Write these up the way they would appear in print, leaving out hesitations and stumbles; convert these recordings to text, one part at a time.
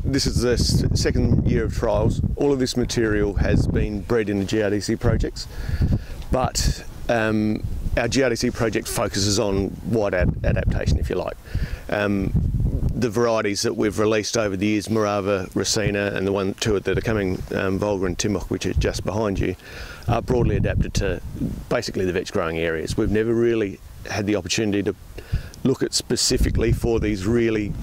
this is the second year of trials. All of this material has been bred in the GRDC projects, but our GRDC project focuses on wide adaptation, if you like. The varieties that we've released over the years, Morava, Racina, and the two that are coming, Volga and Timok, which are just behind you, are broadly adapted to basically the vetch growing areas. We've never really had the opportunity to look at specifically for these really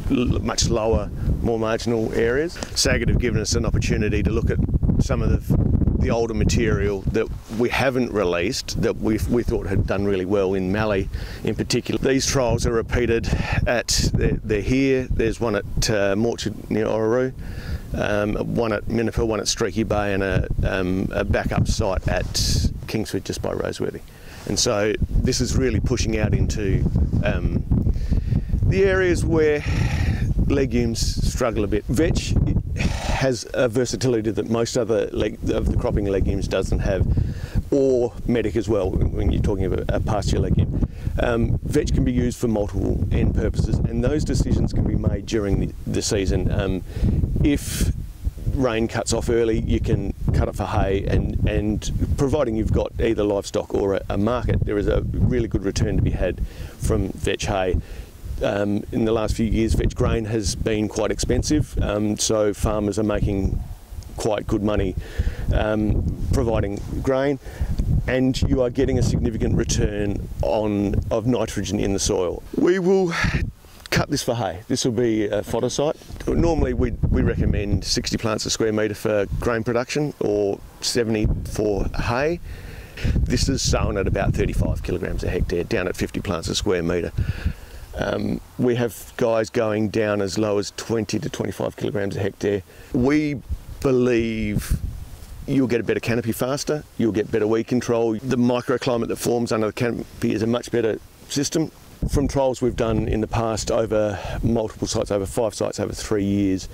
much lower, more marginal areas. Saggett have given us an opportunity to look at some of the older material that we haven't released that we thought had done really well in Mallee in particular. These trials are repeated they're here. There's one at Morchard near Orroroo, one at Minnipa, one at Streaky Bay, and a backup site at Kingsford just by Roseworthy. And so this is really pushing out into the areas where legumes struggle a bit. Vetch has a versatility that most other of the cropping legumes doesn't have, or medic as well when you're talking about a pasture legume. Vetch can be used for multiple end purposes, and those decisions can be made during the season. If rain cuts off early, you can cut it for hay, and providing you've got either livestock or a market, there is a really good return to be had from vetch hay. In the last few years, vetch grain has been quite expensive, so farmers are making quite good money providing grain, and you are getting a significant return of nitrogen in the soil. We will cut this for hay. This will be a fodder site. Normally we recommend 60 plants a square metre for grain production, or 70 for hay. This is sown at about 35 kilograms a hectare, down at 50 plants a square metre. We have guys going down as low as 20 to 25 kilograms a hectare. We believe you'll get a better canopy faster, you'll get better weed control. The microclimate that forms under the canopy is a much better system. From trials we've done in the past over multiple sites, over 5 sites over 3 years,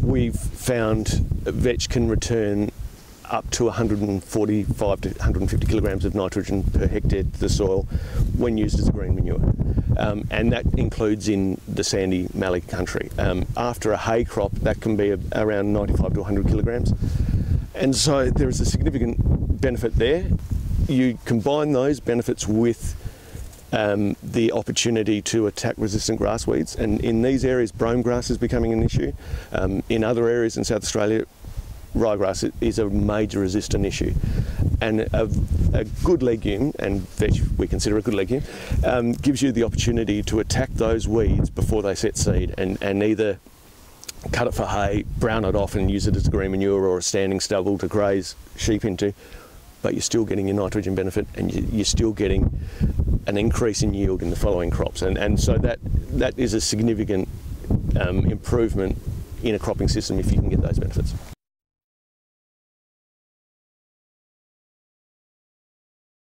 we've found vetch can return up to 145 to 150 kilograms of nitrogen per hectare to the soil when used as a green manure. And that includes in the sandy Mallee country. After a hay crop, that can be around 95 to 100 kilograms. And so there is a significant benefit there. You combine those benefits with the opportunity to attack resistant grass weeds, and in these areas brome grass is becoming an issue. In other areas in South Australia, ryegrass is a major resistant issue, and a good legume, and vetch we consider a good legume, gives you the opportunity to attack those weeds before they set seed, and either cut it for hay, brown it off and use it as a green manure or a standing stubble to graze sheep into, but you're still getting your nitrogen benefit, and you're still getting an increase in yield in the following crops, and so that is a significant improvement in a cropping system if you can get those benefits.